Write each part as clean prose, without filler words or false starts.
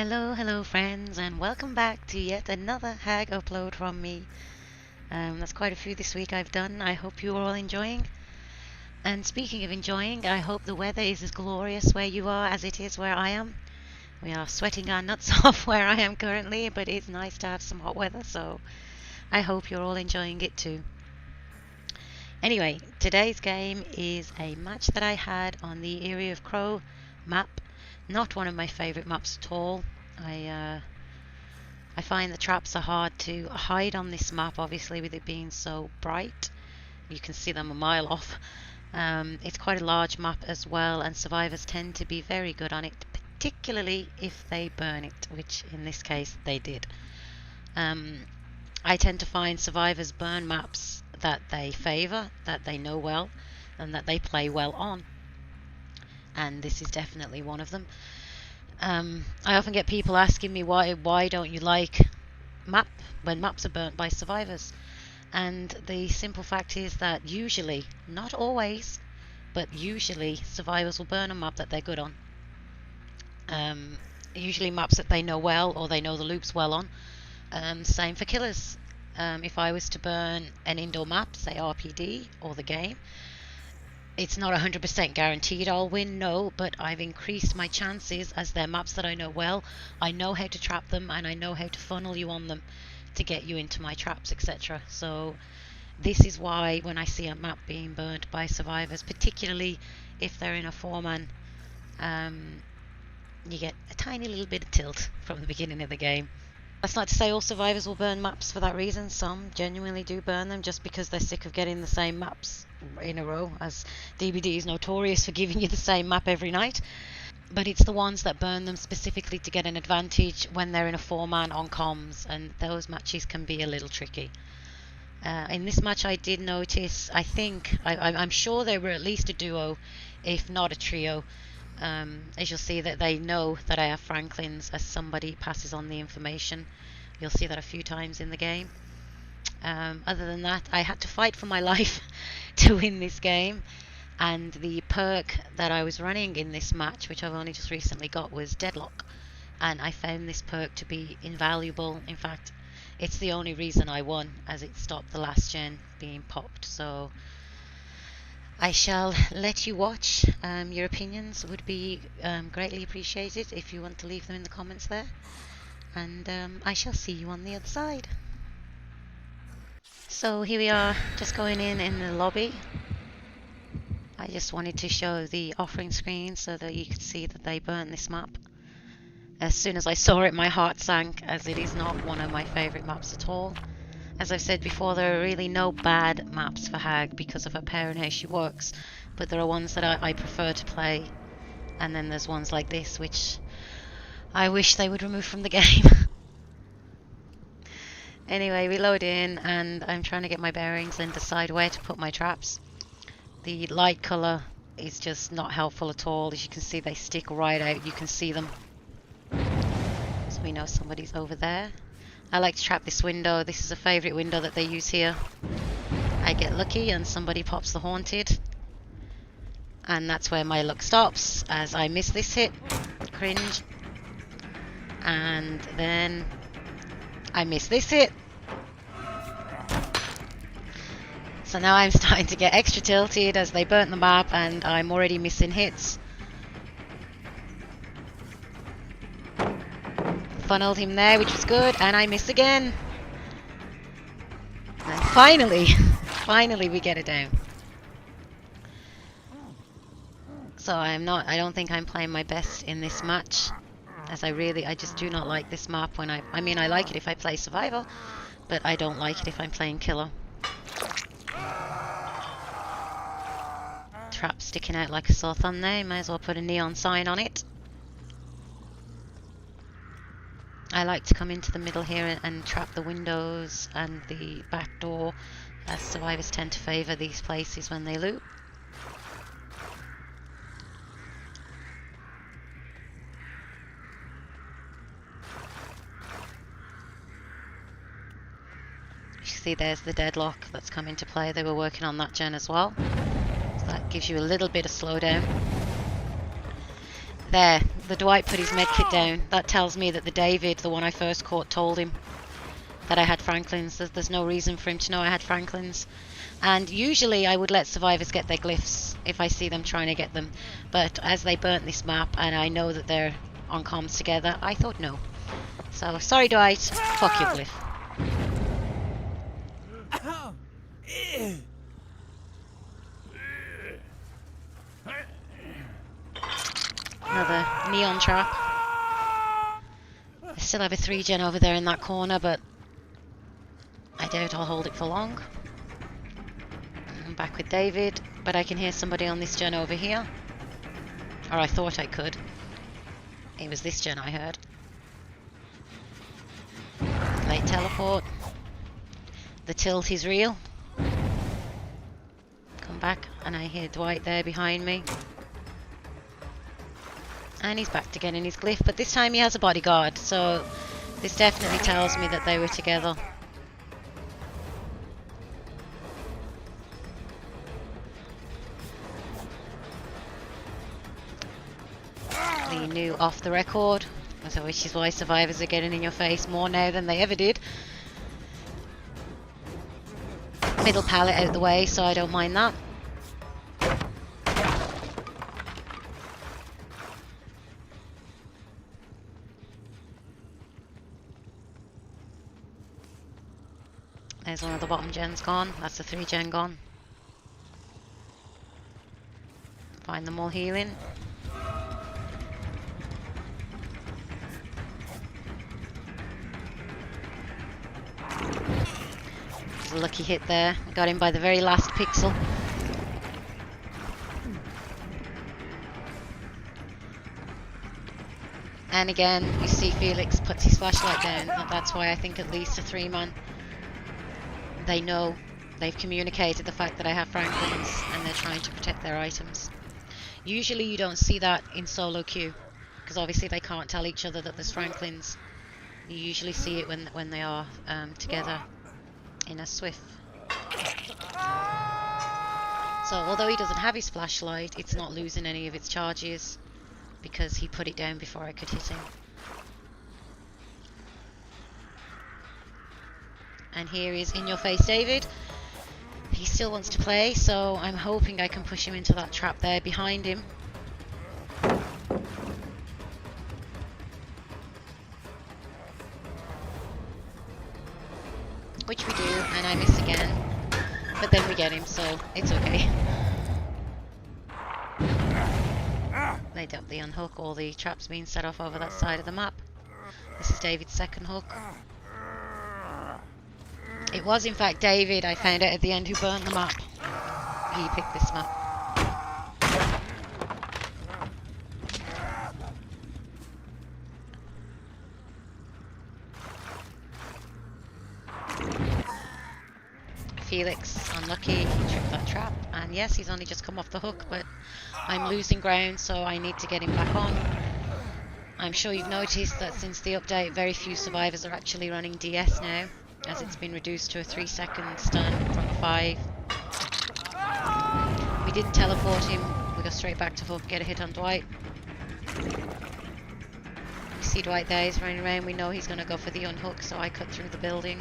Hello friends, and welcome back to yet another hag upload from me. That's quite a few this week I've done. I hope you're all enjoying. And speaking of enjoying, I hope the weather is as glorious where you are as it is where I am. We are sweating our nuts off where I am currently, but it's nice to have some hot weather, so I hope you're all enjoying it too. Anyway, today's game is a match that I had on the Eyrie of Crow map. Not one of my favourite maps at all. I find the traps are hard to hide on this map, obviously with it being so bright. You can see them a mile off. It's quite a large map as well, and survivors tend to be very good on it, particularly if they burn it, which in this case they did. I tend to find survivors burn maps that they favour, that they know well, and that they play well on. And this is definitely one of them. I often get people asking me why don't you like when maps are burnt by survivors, and the simple fact is that usually, not always, but usually survivors will burn a map that they're good on. Usually maps that they know well or they know the loops well on. Same for killers. If I was to burn an indoor map, say RPD or the game, it's not 100% guaranteed I'll win, no, but I've increased my chances as they're maps that I know well. I know how to trap them and I know how to funnel you on them to get you into my traps, etc. So this is why when I see a map being burnt by survivors, particularly if they're in a 4-man, you get a tiny little bit of tilt from the beginning of the game. That's not to say all survivors will burn maps for that reason. Some genuinely do burn them just because they're sick of getting the same maps in a row, as DBD is notorious for giving you the same map every night. But it's the ones that burn them specifically to get an advantage when they're in a 4-man on comms, and those matches can be a little tricky. In this match I did notice, I'm sure they were at least a duo, if not a trio. As you'll see that they know that I have Franklins as somebody passes on the information. You'll see that a few times in the game. Other than that, I had to fight for my life to win this game, and the perk that I was running in this match, which I've only just recently got, was Deadlock, and I found this perk to be invaluable. In fact, it's the only reason I won, as it stopped the last gen being popped. So I shall let you watch. Your opinions would be greatly appreciated if you want to leave them in the comments there, and I shall see you on the other side. So here we are, just going in the lobby. I just wanted to show the offering screen so that you could see that they burnt this map. As soon as I saw it, my heart sank, as it is not one of my favourite maps at all. As I've said before, there are really no bad maps for Hag because of her pair and how she works, but there are ones that I prefer to play, and then there's ones like this which I wish they would remove from the game. Anyway, we load in and I'm trying to get my bearings and decide where to put my traps. The light colour is just not helpful at all. As you can see, they stick right out. You can see them. So we know somebody's over there. I like to trap this window. This is a favourite window that they use here. I get lucky and somebody pops the haunted. And that's where my luck stops, as I miss this hit. Cringe. And then I miss this hit. So now I'm starting to get extra tilted as they burnt the map and I'm already missing hits. Funneled him there, which was good, and I miss again. And finally we get it down. So I don't think I'm playing my best in this match, as I just do not like this map when I like it if I play Survivor, but I don't like it if I'm playing Killer. Trap sticking out like a sore thumb there, might as well put a neon sign on it. I like to come into the middle here and trap the windows and the back door, as survivors tend to favour these places when they loot. You see there's the Deadlock that's come into play. They were working on that gen as well. So that gives you a little bit of slowdown. There, The Dwight put his medkit down. That tells me that the David, the one I first caught, told him that I had Franklin's. There's no reason for him to know I had Franklin's. And usually I would let survivors get their glyphs if I see them trying to get them. But as they burnt this map and I know that they're on comms together, I thought no. So, sorry Dwight, fuck your glyph. Another neon trap. I still have a 3-gen over there in that corner, but I doubt I'll hold it for long. I'm back with David, but I can hear somebody on this gen over here. Or I thought I could. It was this gen I heard. Late teleport. The tilt is real. Come back, and I hear Dwight there behind me. And he's back to getting his glyph, but this time he has a bodyguard, so this definitely tells me that they were together. The new off the record, which is why survivors are getting in your face more now than they ever did. Middle pallet out the way, so I don't mind that. There's one of the bottom gens gone. That's the 3-gen gone. Find them all healing. There's a lucky hit there. I got him by the very last pixel. And again, you see Felix puts his flashlight down. That's why I think at least a 3-man. They know, they've communicated the fact that I have Franklin's and they're trying to protect their items. Usually you don't see that in solo queue, because obviously they can't tell each other that there's Franklin's. You usually see it when they are together in a swift. So although he doesn't have his flashlight, it's not losing any of its charges because he put it down before I could hit him. And here is In Your Face David. He still wants to play, so I'm hoping I can push him into that trap there behind him. Which we do, and I miss again. But then we get him, so it's okay. They dump the unhook, all the traps being set off over that side of the map. This is David's second hook. It was in fact David, I found out at the end, who burnt the map. He picked this map. Felix, unlucky, he tripped that trap. And yes, he's only just come off the hook, but I'm losing ground, so I need to get him back on. I'm sure you've noticed that since the update, very few survivors are actually running DS now, as it's been reduced to a 3-second stun from a 5. We didn't teleport him, we go straight back to hook, get a hit on Dwight. You see Dwight there, he's running around, we know he's going to go for the unhook, so I cut through the building.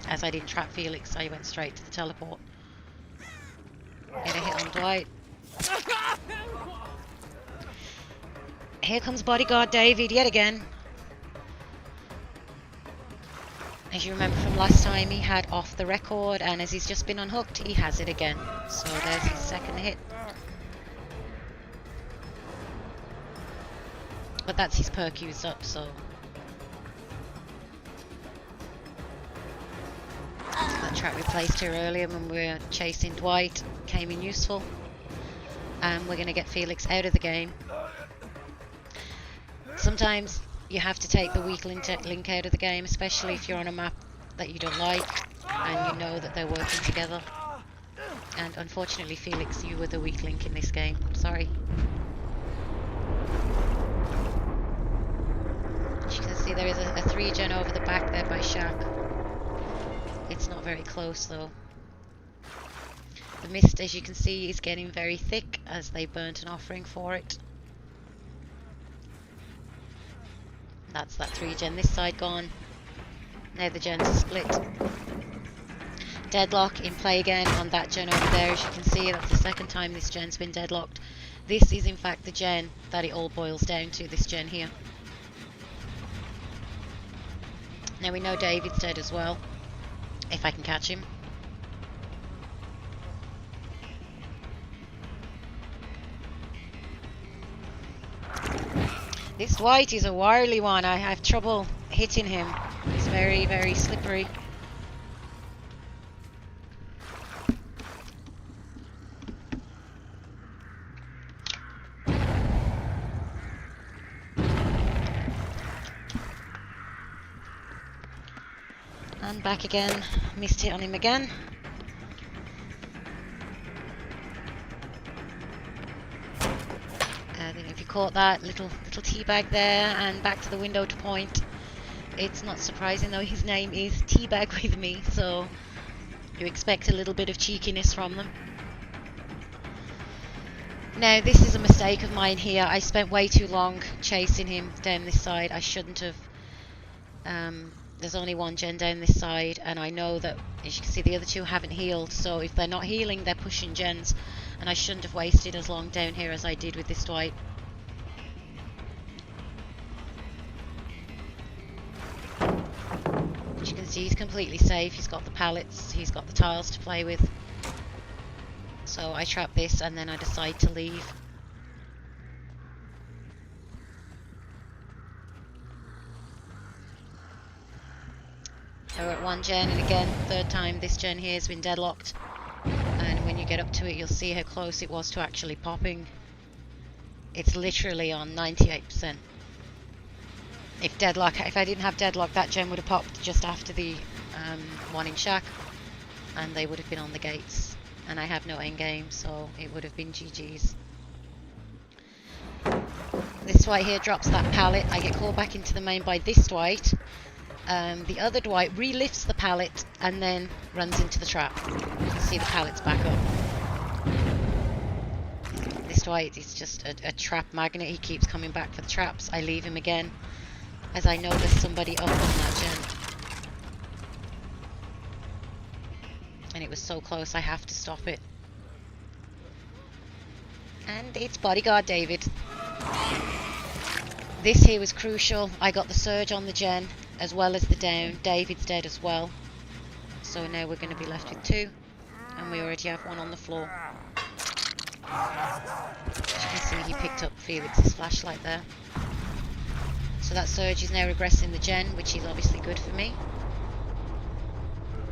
As I didn't trap Felix, I went straight to the teleport. Get a hit on Dwight. Here comes bodyguard David yet again. As you remember from last time, he had off the record, and as he's just been unhooked, he has it again. So there's his second hit. But that's his perk used up, so... That trap we placed here earlier when we were chasing Dwight came in useful. And we're going to get Felix out of the game. Sometimes you have to take the weak link out of the game, especially if you're on a map that you don't like and you know that they're working together. And unfortunately, Felix, you were the weak link in this game. Sorry. As you can see, there is a 3-gen over the back there by Shaq. It's not very close though. The mist, as you can see, is getting very thick as they burnt an offering for it. That's that 3 gen this side gone. Now the gens are split. Deadlock in play again on that gen over there. As you can see, that's the second time this gen's been deadlocked. This is in fact the gen that it all boils down to, this gen here. Now we know David's dead as well, if I can catch him. This Dwight is a wily one. I have trouble hitting him. He's very, very slippery. And back again. Missed hit on him again. I don't know if you caught that little teabag there, and back to the window to point. It's not surprising though, his name is Teabag with me, so you expect a little bit of cheekiness from them. Now this is a mistake of mine here. I spent way too long chasing him down this side. I shouldn't have. There's only 1 gen down this side, and I know that, as you can see, the other 2 haven't healed, so if they're not healing, they're pushing gens, and I shouldn't have wasted as long down here as I did with this Dwight. As you can see, he's completely safe. He's got the pallets, he's got the tiles to play with. So I trap this and then I decide to leave. We're at 1 gen, and again, 3rd time this gen here has been deadlocked. And when you get up to it, you'll see how close it was to actually popping. It's literally on 98%. If I didn't have deadlock, that gen would have popped just after the one in shack, and they would have been on the gates. And I have no end game, so it would have been GG's. This Dwight here drops that pallet. I get called back into the main by this Dwight. The other Dwight re-lifts the pallet and then runs into the trap. You can see the pallet's back up. This Dwight is just a trap magnet. He keeps coming back for the traps. I leave him again, as I know there's somebody up on that gen. And it was so close, I have to stop it. And it's bodyguard David. This here was crucial. I got the surge on the gen as well as the down. David's dead as well. So now we're going to be left with 2. And we already have 1 on the floor. As you can see, he picked up Felix's flashlight there. So that surge is now regressing the gen, which is obviously good for me.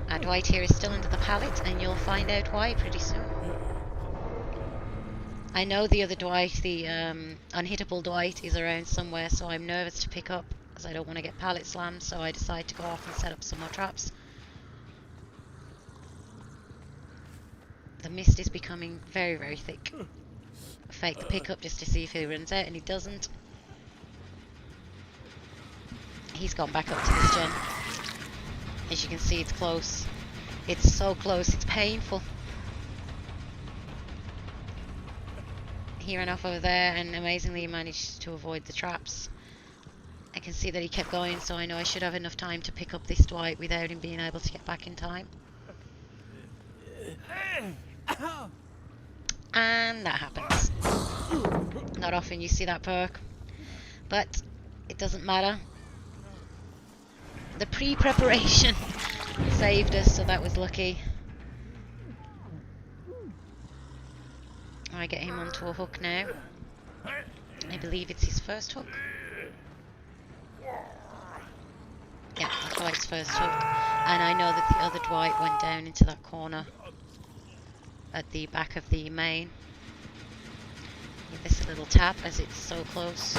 And Dwight here is still under the pallet, and you'll find out why pretty soon. I know the other Dwight, the unhittable Dwight, is around somewhere, so I'm nervous to pick up, as I don't want to get pallet slammed, so I decide to go off and set up some more traps. The mist is becoming very, very thick. I fake the pickup just to see if he runs out, and he doesn't. He's gone back up to this gen. As you can see, it's close. It's so close, it's painful. He ran off over there and amazingly managed to avoid the traps. I can see that he kept going, so I know I should have enough time to pick up this Dwight without him being able to get back in time. And that happens. Not often you see that perk, but it doesn't matter. The pre-preparation saved us, so that was lucky. I get him onto a hook now. I believe it's his first hook. Yeah, that's Dwight's first hook. And I know that the other Dwight went down into that corner at the back of the main. Give this a little tap as it's so close.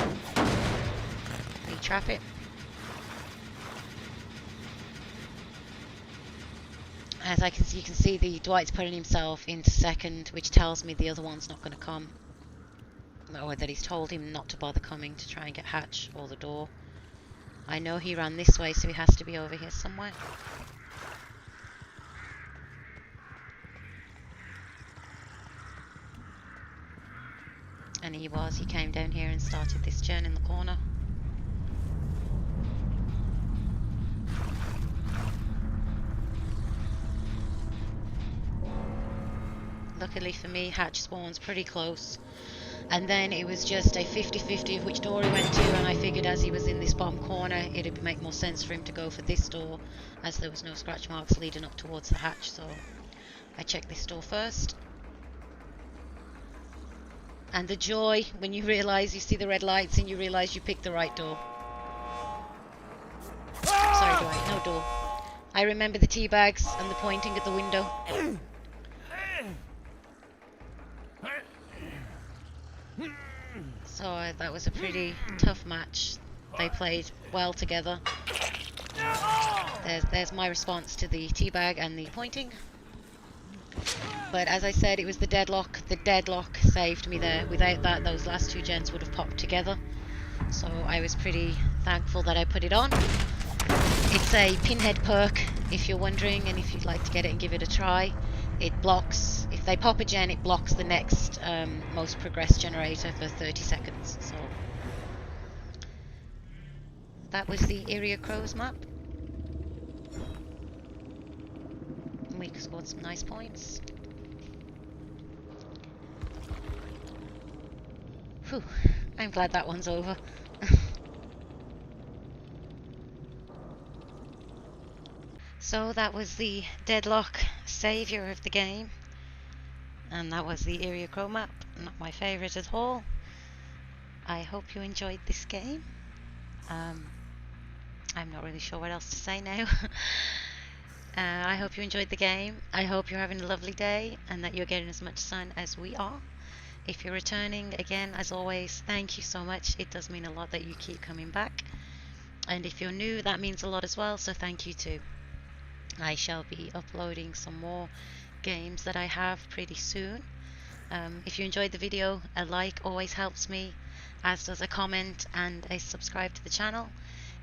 We trap it. As I can see, you can see the Dwight's putting himself into second, which tells me the other one's not going to come. Or that he's told him not to bother coming to try and get hatch or the door. I know he ran this way, so he has to be over here somewhere. And he came down here and started this gen in the corner. Luckily for me, hatch spawns pretty close. And then it was just a 50-50 of which door he went to, and I figured as he was in this bottom corner, it'd make more sense for him to go for this door, as there was no scratch marks leading up towards the hatch, so I checked this door first. And the joy when you realise you see the red lights and you realise you picked the right door. Sorry, Dwight, no door. I remember the tea bags and the pointing at the window. So that was a pretty tough match. They played well together. There's my response to the teabag and the pointing. But as I said, it was the deadlock. The deadlock saved me there. Without that, those last two gens would have popped together. So I was pretty thankful that I put it on. It's a pinhead perk, if you're wondering, and if you'd like to get it and give it a try. It blocks, if they pop a gen, it blocks the next most progressed generator for 30 seconds. So that was the Eyrie Crows map. And we scored some nice points. Whew, I'm glad that one's over. So that was the Deadlock saviour of the game. And that was the Eyrie Crow map. Not my favourite at all. I hope you enjoyed this game. I'm not really sure what else to say now. I hope you enjoyed the game. I hope you're having a lovely day and that you're getting as much sun as we are. If you're returning, again, as always, thank you so much. It does mean a lot that you keep coming back. And if you're new, that means a lot as well, so thank you too. I shall be uploading some more games that I have pretty soon. If you enjoyed the video, a like always helps me, as does a comment and a subscribe to the channel.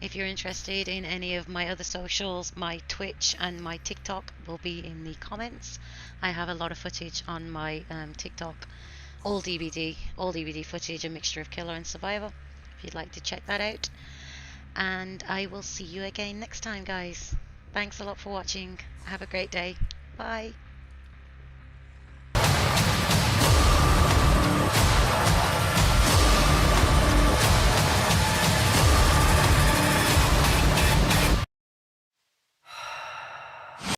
If you're interested in any of my other socials, my Twitch and my TikTok will be in the comments. I have a lot of footage on my TikTok, all DVD footage, a mixture of killer and survivor, if you'd like to check that out. And I will see you again next time, guys. Thanks a lot for watching. Have a great day. Bye.